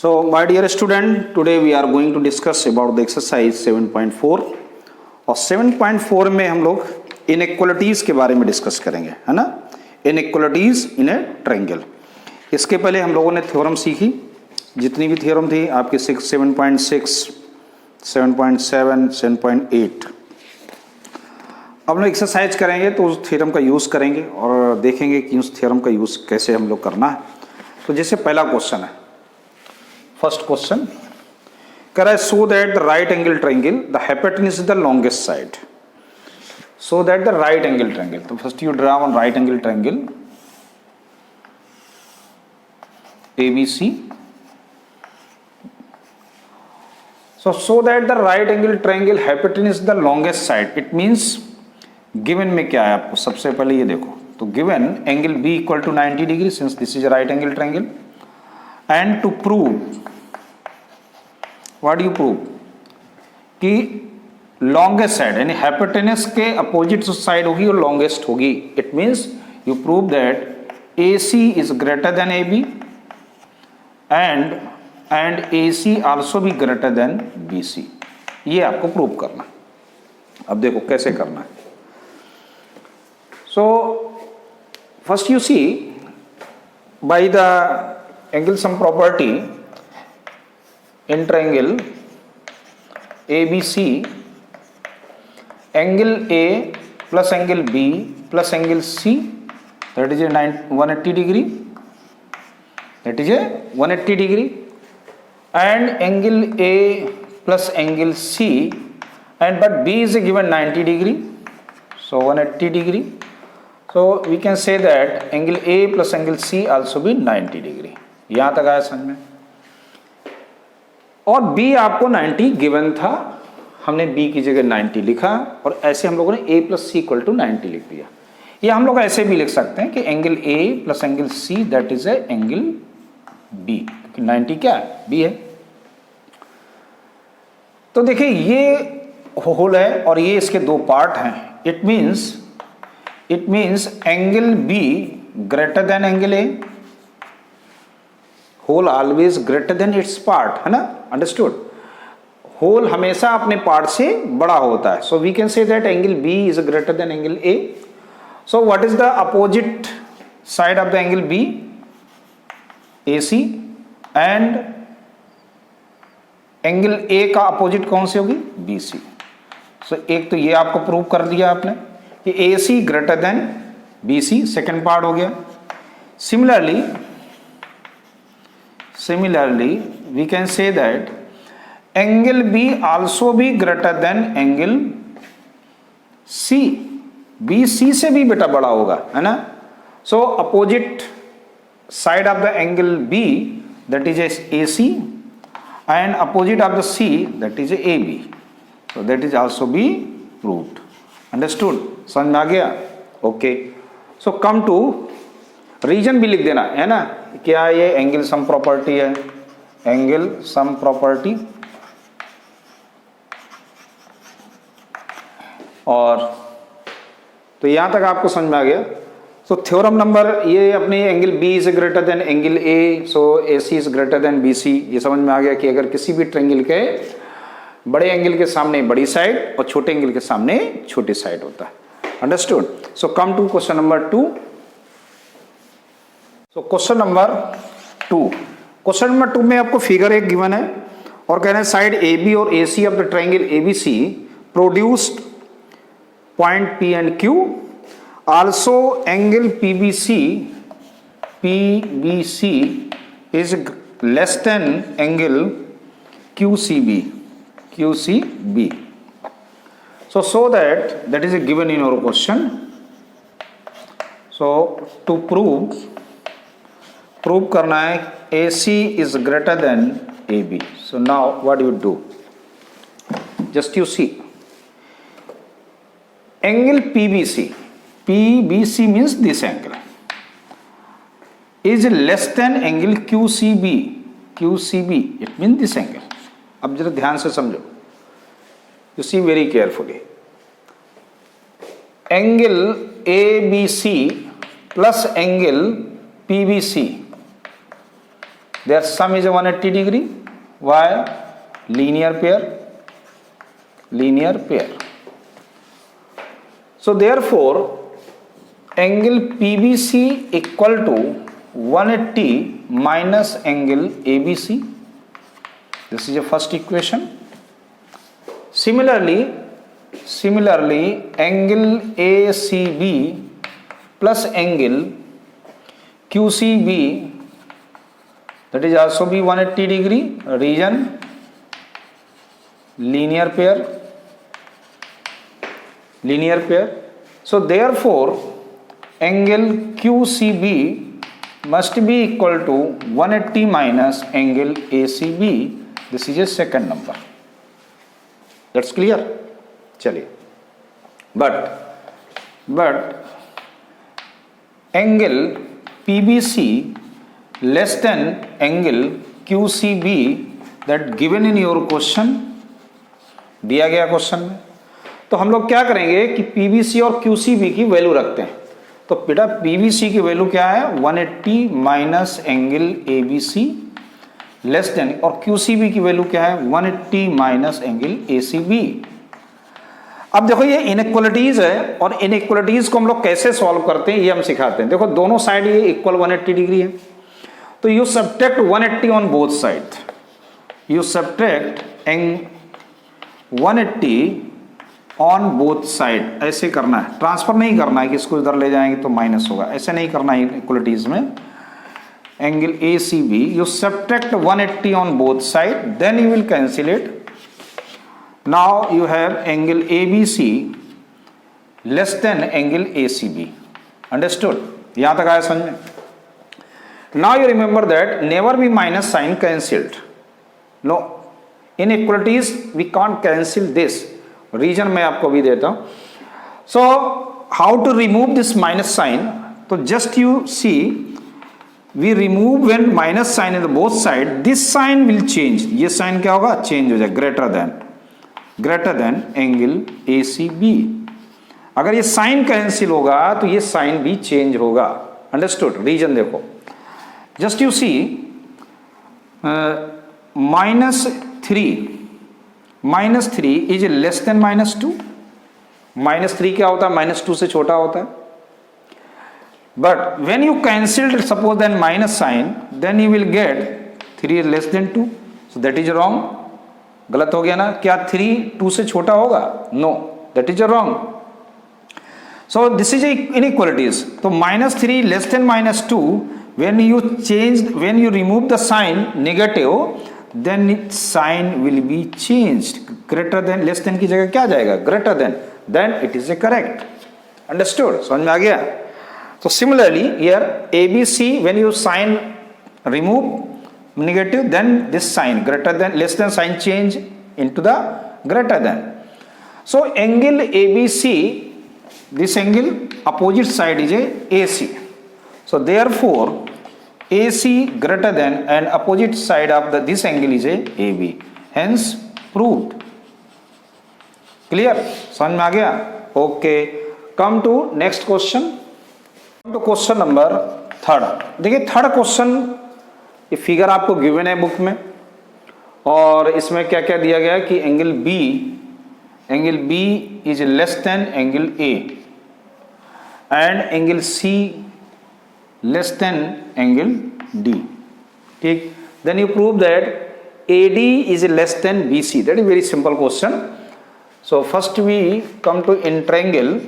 So, my dear student, today we are going to discuss about the exercise 7.4 और 7.4 में हम लोग inequalities के बारे में डिस्कस करेंगे, है ना। इनइक्वालिटीज इन ए ट्रायंगल। इसके पहले हम लोगों ने थ्योरम सीखी, जितनी भी थ्योरम थी आपकी 7.6, 7.7, 7.8। अब लोग एक्सरसाइज करेंगे तो उस थ्योरम का यूज़ करेंगे और देखेंगे कि उस थ्योरम का यूज़ कैसे हम लोग करना है। तो जैसे पहला क्वेश्चन है, फर्स्ट क्वेश्चन कह रहा है so that the right angle triangle the hypotenuse is the longest side. So that the right angle triangle, तो first you draw one right angle triangle ABC. So that the right angle triangle hypotenuse is the longest side. It means given में क्या है आपको सबसे पहले ये देखो, तो given angle B equal to 90 degree since this is a right angle triangle, and to prove what do you prove कि longest side यानी hypotenuse के opposite side होगी और longest होगी. It means you prove that AC is greater than AB and AC also be greater than BC. ये आपको prove करना। अब देखो कैसे करना है। So first you see by the angle sum property in triangle ABC, angle A plus angle B plus angle C, that is a 180 degree. That is a 180 degree, and angle A plus angle C, and but B is given 90 degree, so 180 degree. So we can say that angle A plus angle C also be 90 degree. यहाँ तक आया समझ में। और B आपको 90 given था, हमने B की जगह 90 लिखा और ऐसे हम लोगों ने A plus C equal to 90 लिख दिया। ये हम लोग ऐसे भी लिख सकते हैं कि angle A plus angle C that is a angle B, क्योंकि 90 क्या है, B है। तो देखिए ये होल है और ये इसके दो पार्ट हैं। It means angle B greater than angle A, whole always greater than its part, है ना, अंडरस्टूड। होल हमेशा अपने पार्ट से बड़ा होता है। So we can say that angle B is greater than angle A. So what is the opposite side of the angle B? AC, and angle A का अपोजिट कौन सी होगी? BC. सो एक तो ये आपको प्रूव कर दिया आपने कि AC greater than BC, second part हो गया। Similarly we can say that angle B also be greater than angle C. BC से भी बेटा बड़ा होगा, है ना। So opposite side of the angle B, that is AC, and opposite of the C, that is AB. So that is also be proved. Understood? समझ में आ गया? Okay. So come to reason भी लिख देना, है ना। क्या ये एंगल सम प्रॉपर्टी है? एंगल सम प्रॉपर्टी, और तो यहां तक आपको समझ में आ गया। सो थ्योरम नंबर ये अपने angle B is greater than angle A, so AC is greater than BC। ये समझ में आ गया कि अगर किसी भी ट्रायंगल के बड़े एंगल के सामने बड़ी साइड और छोटे एंगल के सामने छोटी साइड होता है। Understood? So come to question number 2। So question number 2, question number 2 में आपको फिगर एक गिवन है और कह रहे हैं साइड AB और AC of the triangle ABC produced point P and Q. Also angle PBC is less than angle QCB. So that is a given in our question. So to prove करना है AC is greater than AB. So now what do you do? Just you see angle PBC means this angle is less than angle QCB. It means this angle. अब जरा ध्यान से समझो, you see very carefully. Angle ABC plus angle PBC their sum is a 180 degree. Why? Linear pair. So therefore angle PBC equal to 180 minus angle ABC. This is a first equation. Similarly angle ACB plus angle QCB, that is also be 180 degree, region linear pair. So therefore angle QCB must be equal to 180 minus angle ACB. This is a second number. That's clear. चलिए, but angle PBC less than angle QCB that given in your question, दिया गया question में, तो हम लोग क्या करेंगे कि PBC और QCB की वैल्यू रखते हैं। तो बेटा PBC की वैल्यू क्या है 180 minus angle ABC less than, और QCB की वैल्यू क्या है 180 माइनस एंगल ACB। अब देखो ये इनइक्वालिटीज है और इनइक्वालिटीज को हम लोग कैसे सॉल्व करते हैं ये हम सिखाते हैं। देखो दोनों साइड ये इक्वल 180 डिग्री है, तो you subtract 180 on both side, you subtract 180 on both side. ऐसे करना है, ट्रांसफर नहीं करना है कि इसको इधर ले जाएंगे तो माइनस होगा, ऐसे नहीं करना है इक्वालिटीज में। Angle ACB you subtract 180 on both side, then you will cancel it. Now you have angle ABC less than angle ACB. Understood? यहाँ तक आया समझ में? Now you remember that never be minus sign cancelled. No, inequalities we can't cancel this. Reason मैं आपको भी देता हूँ. So how to remove this minus sign? तो just you see, we remove when minus sign is both side, this sign will change. ये sign क्या होगा? Change हो जाए, greater than angle ACB. अगर ये sign कैंसिल होगा तो ये sign भी change होगा। Understood? Reason देखो, just you see -3 is less than -2. -3 क्या होता है? -2 से छोटा होता है। But when you cancelled suppose then minus sign, then you will get 3 is less than 2. So that is wrong. गलत हो गया ना? क्या 3 2 से छोटा होगा? No, that is wrong. So this is inequalities. So -3 less than -2, when you remove the sign negative, then its sign will be changed. Greater than, less than की जगह क्या जाएगा? Greater than. Then it is a correct. Understood? समझ में आ गया? So similarly here ABC, when you sign remove negative, then this sign greater than less than sign change into the greater than. So angle ABC, this angle opposite side is a AC. So therefore AC greater than and opposite side of this angle is a AB. Hence proved. Clear? समझ में आ गया? Okay. Come to next question. तो question number 3। देखिए third question, ये figure आपको given है book में, और इसमें क्या क्या दिया गया है कि angle B is less than angle A and angle C less than angle D। ठीक, then you prove that AD is less than BC। That is very simple question. So first we come to in triangle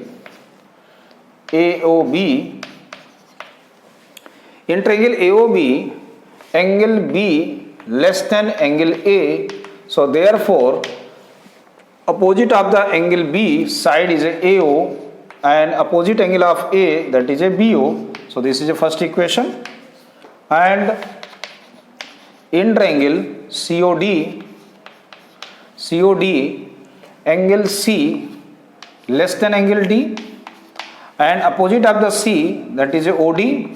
AOB. In triangle AOB, angle B less than angle A, so therefore opposite of the angle B side is a AO and opposite angle of A, that is a BO. So this is the first equation. And in triangle COD, angle C less than angle D and opposite of the C, that is a OD,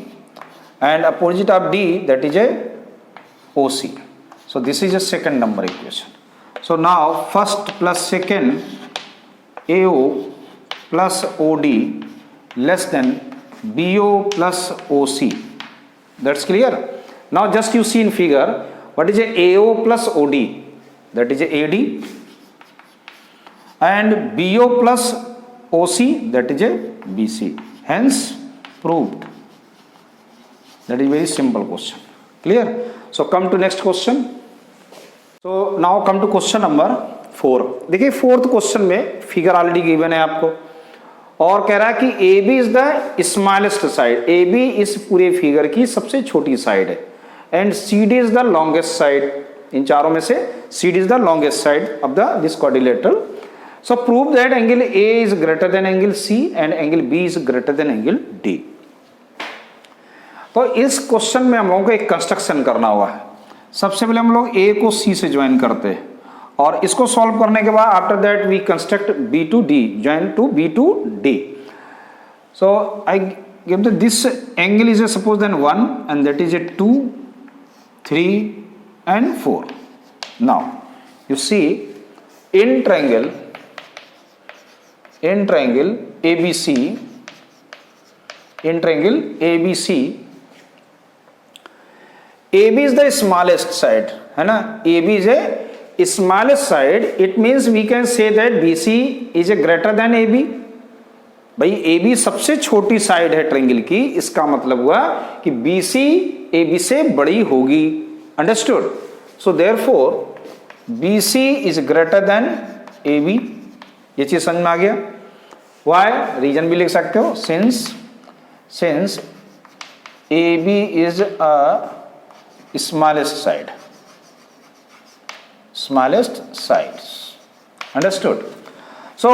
and opposite of D, that is a OC. So this is a second number equation. So now first plus second AO plus OD less than BO plus OC. That's clear. Now just you see in figure what is a AO plus OD, that is AD, and BO plus OC, that is BC, hence proved. That is very simple question. Clear? So come to next question. So now come to question number 4. देखिए fourth question में figure already given है आपको और कह रहा है कि AB is the smallest side. AB इस पूरे फिगर की सबसे छोटी साइड है and CD is the longest side. इन चारों में से CD is the longest side of the this quadrilateral. So prove that angle A is greater than angle C and angle B is greater than angle D. तो इस question में हम लोगों को एक कंस्ट्रक्शन करना हुआ है. सबसे पहले हम लोग A को C से ज्वाइन करते हैं और इसको सॉल्व करने के बाद after that we construct B to D, join to B to D. So I give that this angle is a suppose then 1 and that is a 2, 3 and 4. Now you see in triangle ABC, in triangle ABC, AB is the smallest side, है ना. AB is a smallest side, it means we can say that BC is a greater than AB. भाई AB सबसे छोटी side है triangle की, इसका मतलब हुआ कि BC AB से बड़ी होगी. Understood? So therefore BC is greater then AB. ये चीज समझ में आ गया. व्हाई? रीजन भी लिख सकते हो. Since AB is a smallest sides. Understood? So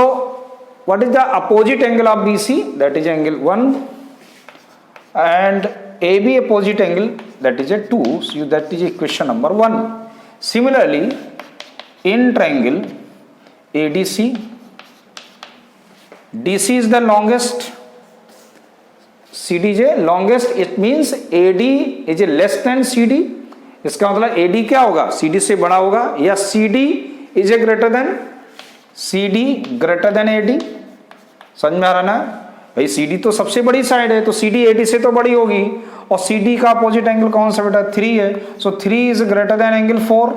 what is the opposite angle of BC? That is angle 1 and AB opposite angle, that is a 2. So that is equation number 1. Similarly in triangle ADC, DC is the longest, CD is a longest. It means AD is a less than CD. इसका मतलब AD क्या होगा? CD से बड़ा होगा या CD is a greater than CD greater than AD. समझ में आ रहा ना भाई? CD तो सबसे बड़ी साइड है तो CD AD से तो बड़ी होगी और CD का अपोजिट एंगल कौन सा बेटा? 3 है. सो 3 is greater than angle 4,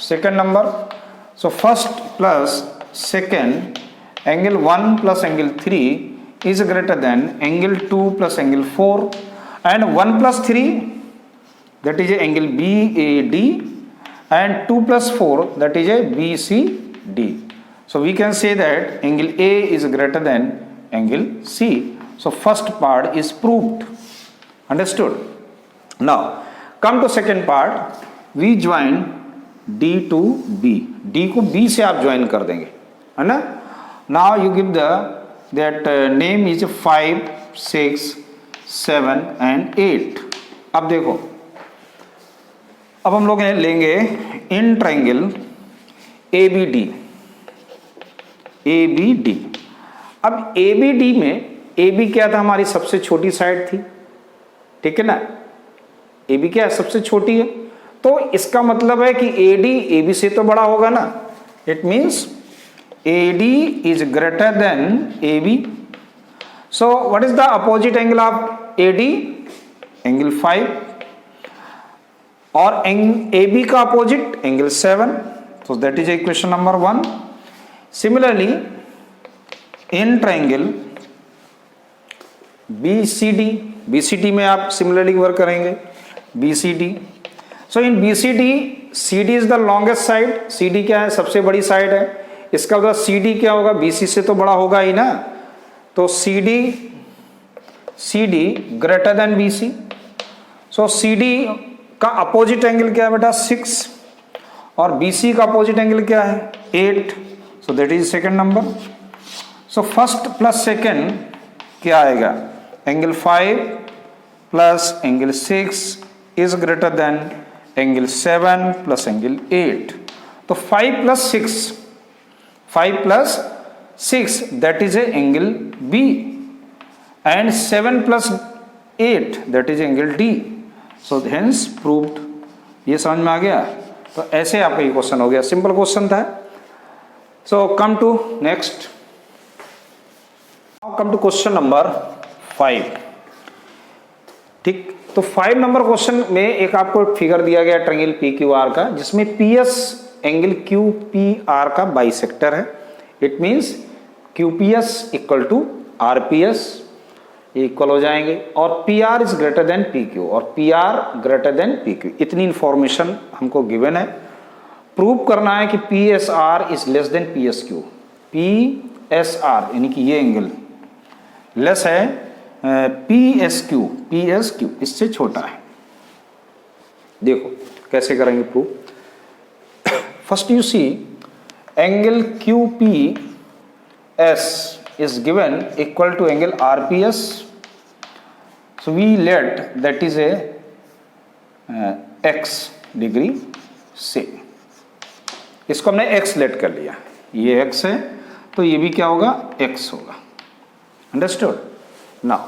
second number. So first plus second, angle 1 plus angle 3 is greater than angle 2 plus angle 4 and 1 plus 3 that is a angle BAD and 2 plus 4 that is a BCD. So we can say that angle A is greater than angle C. So first part is proved. Understood? Now come to second part. We join D to B. D को B से आप join कर देंगे, है ना. Now you give that name is 5, 6, 7 and 8. अब देखो, अब हम लोग लेंगे इन ट्रायंगल ABD. अब ABD में AB क्या था? हमारी सबसे छोटी साइड थी. ठीक है ना. AB क्या है? सबसे छोटी है. तो इसका मतलब है कि AD AB से तो बड़ा होगा ना. It means AD is greater then AB. So what is the opposite angle of AD? Angle 5. और AB का अपोजिट एंगल 7. तो that is equation number 1. Similarly in triangle BCD में आप सिमिलरली वर्क करेंगे. BCD. So in BCD CD is the longest side. CD क्या है? सबसे बड़ी साइड है. इसका मतलब CD क्या होगा? BC से तो बड़ा होगा ही ना. तो CD ग्रेटर देन BC. सो CD का अपोजिट एंगल क्या है बेटा? 6 और BC का अपोजिट एंगल क्या है? 8. So that is second number. So first plus second क्या आएगा? Angle 5 plus angle 6 is greater than angle 7 plus angle 8. तो 5 plus 6 that is A angle B and 7 plus 8 that is angle D. So hence proved. ये समझ में आ गया. तो ऐसे आपका ये क्वेश्चन हो गया. सिंपल क्वेश्चन था. So come to next. Now come to question number 5. ठीक. तो 5 नंबर क्वेश्चन में एक आपको फिगर दिया गया ट्रायंगल पी क्यू आर का, जिसमें P S angle Q P R का बाइसेक्टर है। It means Q P S equal to R P S equal हो जाएंगे, और P R is greater than P Q और P R greater than P Q. इतनी information हमको given है। Prove करना है कि P S R is less than P S Q. P S R यानी कि ये एंगल लेस है पी एस क्यू इससे छोटा है। देखो कैसे करेंगे prove. First you see angle Q P S is given equal to angle RPS. So we let that is a x degree से, इसको हमने x लेट कर लिया, ये x है तो ये भी क्या होगा x होगा। Understood now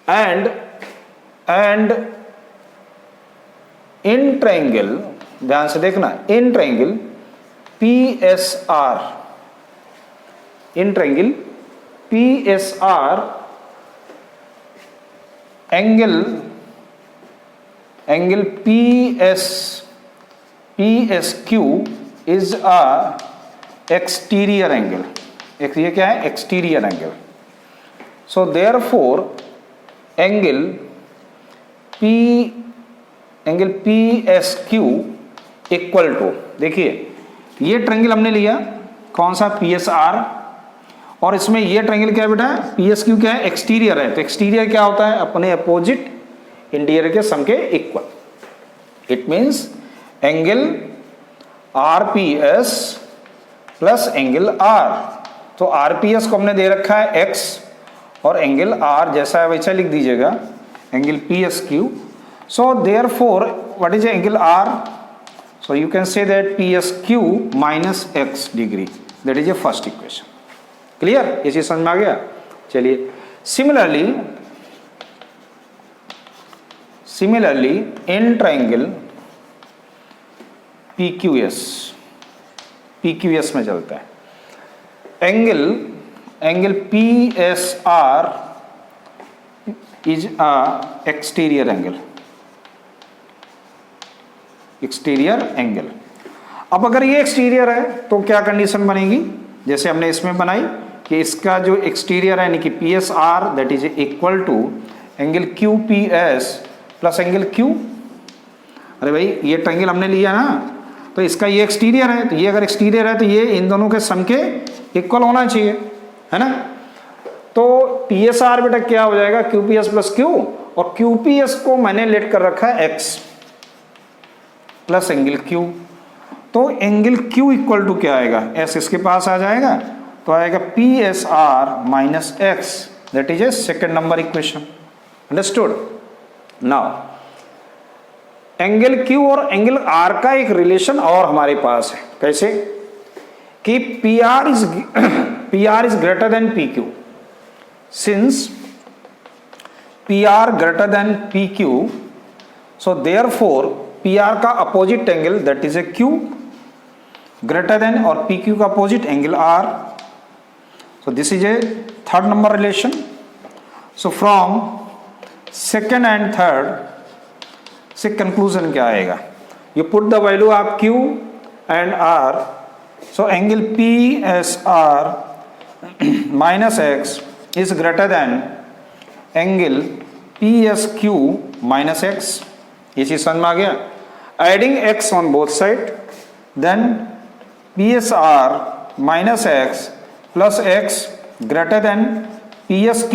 and in triangle, ध्यान से देखना, in triangle PSR, in triangle PSR angle PSQ is a exterior angle. ये क्या है? Exterior angle. So therefore angle PSQ equal to, देखिए ये ट्रायंगल हमने लिया कौन सा PSR, और इसमें ये ट्रायंगल क्या है बेटा PSQ क्या है? एक्सटीरियर है। तो एक्सटीरियर क्या होता है? अपने अपोजिट इंटीरियर के सम के equal. It means angle RPS plus angle R। तो RPS को हमने दे रखा है x और एंगल R जैसा है वैसा लिख दीजिएगा, angle PSQ। So therefore what is angle R? So you can say that PSQ minus x degree, that is A first equation. Clear? ये चीज समझ में आ गया? चलिए सिमिलरली इन ट्रायंगल PQS में चलता है। Angle PSR is a exterior angle. अब अगर ये एक्सटीरियर है तो क्या कंडीशन बनेगी? जैसे हमने इसमें बनाई कि इसका जो एक्सटीरियर है यानी कि PSR that is equal to angle QPS plus angle Q। अरे भाई ये ट्रायंगल हमने लिया ना, तो इसका ये एक्सटीरियर है, तो ये अगर एक्सटीरियर है तो ये इन दोनों के सम के इक्वल होना चाहिए, है ना। तो PSR बेटा क्या हो जाएगा? QPS प्लस Q, और QPS को मैंने लेट कर रखा है x प्लस एंगल Q। तो एंगल Q इक्वल टू क्या आएगा? S इसके पास आ जाएगा तो आएगा PSR minus x, that is A second number equation. Understood? Now angle Q और एंगल R का एक रिलेशन और हमारे पास है। कैसे? कि PR is greater then PQ। Since PR greater than PQ, so therefore PR का opposite angle that is A Q greater than, और PQ का opposite angle R। So this is a third number relation. So from second and third से conclusion क्या आएगा? You put the value of Q and R। So angle PSR minus x is greater than angle PSQ minus x। ये चीज समझ में आ गया? Adding x on both side, then PSR minus x plus x greater than PSQ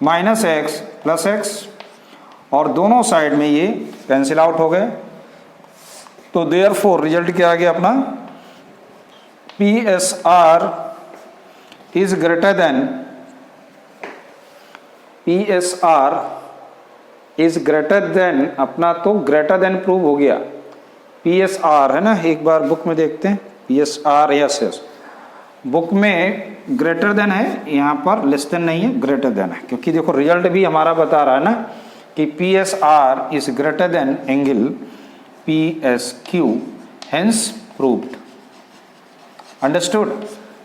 minus x plus x, और दोनों side में ये कैंसिल आउट हो गए। तो देयरफॉर रिजल्ट क्या आ गया अपना? PSR इज ग्रेटर देन अपना, तो ग्रेटर देन प्रूव हो गया। PSR है ना, एक बार बुक में देखते हैं। PSR यस बुक में ग्रेटर देन है, यहाँ पर लेस देन नहीं है, ग्रेटर देन है, क्योंकि देखो रिजल्ट भी हमारा बता रहा है ना कि PSR is greater than angle PSQ, hence proved. Understood?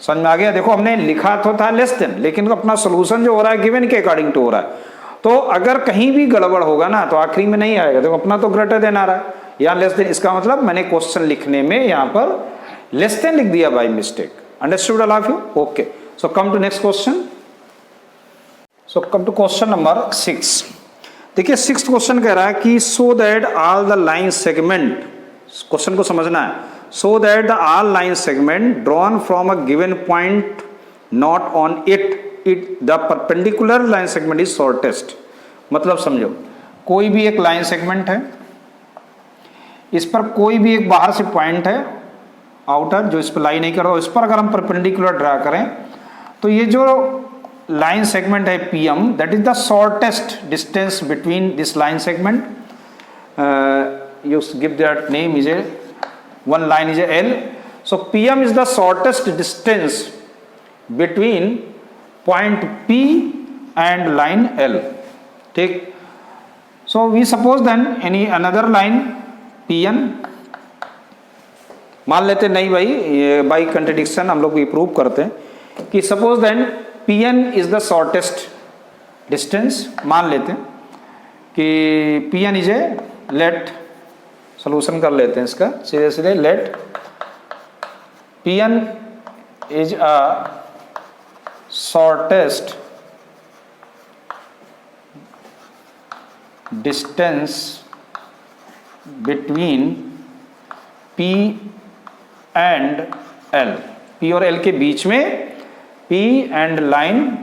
समझ में आ गया? देखो हमने लिखा तो था लेस देन, लेकिन अपना सोल्यूशन जो हो रहा है गिवन के अकॉर्डिंग टू हो रहा है। तो अगर कहीं भी गड़बड़ होगा ना तो आखिरी में नहीं आएगा, तो अपना तो ग्रेटर देन आ रहा है या लेस देन, इसका मतलब मैंने क्वेश्चन लिखने में यहाँ पर लेस देन लिख दिया by mistake. Understood all of you? Okay, so come to next question. So come to question number 6। देखिए 6th क्वेश्चन कह रहा है कि so that all the line segment, question को समझना है, so that the all line segment drawn from a given point not on it the perpendicular line segment is shortest. मतलब समझो, कोई भी एक लाइन सेगमेंट है, इस पर कोई भी एक बाहर से पॉइंट है आउटर, जो इस पर लाई नहीं कर रहा, इस पर अगर हम परपेंडिकुलर ड्रा करें तो ये जो लाइन सेगमेंट है PM, that is the shortest distance between this line segment. You give that name is a one line is a L, so PM is the shortest distance between point P and line L, ठीक। so we suppose then any another line PN, मान लेते नहीं भाई, ये by contradiction हम लोग भी prove करते हैं कि suppose then PN is the shortest distance, मान लेते हैं कि PN is a, let solution कर लेते हैं इसका सीधे सीधे, let PN is a shortest distance between P and L, P और L के बीच में, P एंड लाइन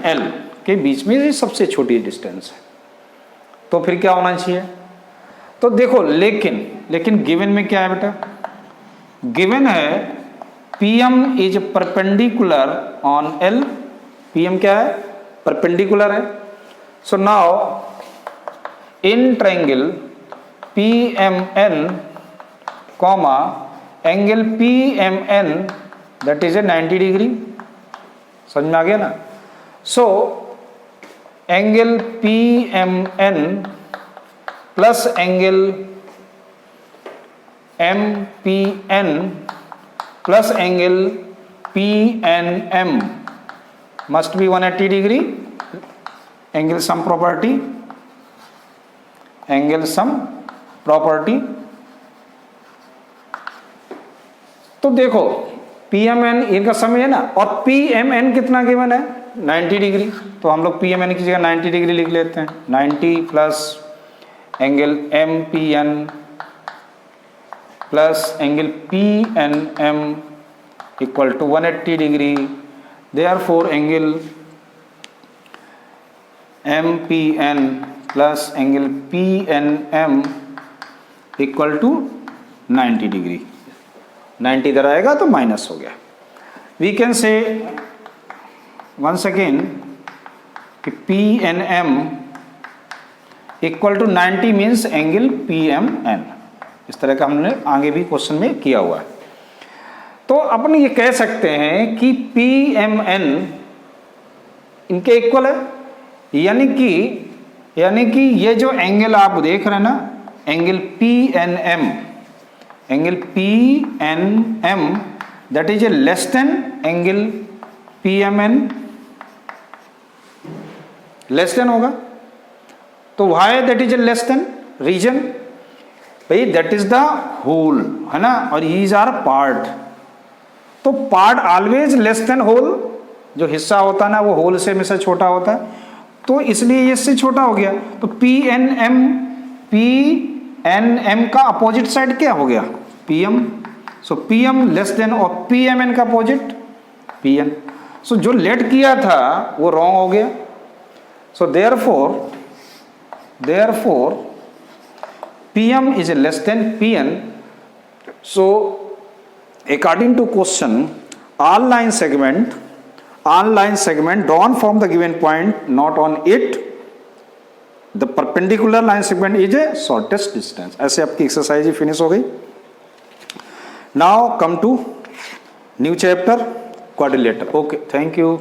L के बीच में ये सबसे छोटी डिस्टेंस है। तो फिर क्या होना चाहिए? तो देखो लेकिन गिवन में क्या है बेटा? गिवन है PM is perpendicular on L, PM क्या है? परपेंडिकुलर है। So now in triangle PMN comma angle PMN that is A 90 degree, समझ में आ गया ना? So angle PMN plus angle MPN plus angle PNM must be 180 degree, angle sum property, angle sum property. तो देखो PMN इनका समय है ना, और PMN कितना गिवन है? 90 डिग्री, तो हम लोग PMN की जगह 90 डिग्री लिख लेते हैं, 90 plus angle MPN plus angle PNM equal to 180 degree, therefore angle MPN plus angle PNM equal to 90 degree. 90 इधर आएगा तो माइनस हो गया। We can say once again कि PNM equal to 90 means angle PMN। इस तरह का हमने आगे भी क्वेश्चन में किया हुआ है। तो अपन ये कह सकते हैं कि PMN इनके इक्वल है, यानी कि ये जो एंगल आप देख रहे हैं ना, angle PNM that is a less than angle PMN, less than होगा। तो why that is a less than? Reason भाई दैट इज द होल है ना, और these आर पार्ट। तो part always less than whole, जो हिस्सा होता है ना वो होल से हमेशा छोटा होता है, तो इसलिए ये इससे छोटा हो गया। तो PNM का अपोजिट साइड क्या हो गया? PM। सो PM लेस देन, और PMN का अपोजिट PN। सो जो लेट किया था वो रॉन्ग हो गया। सो therefore PM is less than PN. So according to question, all line segment drawn from the given point not on it, the perpendicular line segment is a shortest distance। ऐसे आपकी exercise finish हो गई। Now come to new chapter, quadrilateral। Okay, thank you।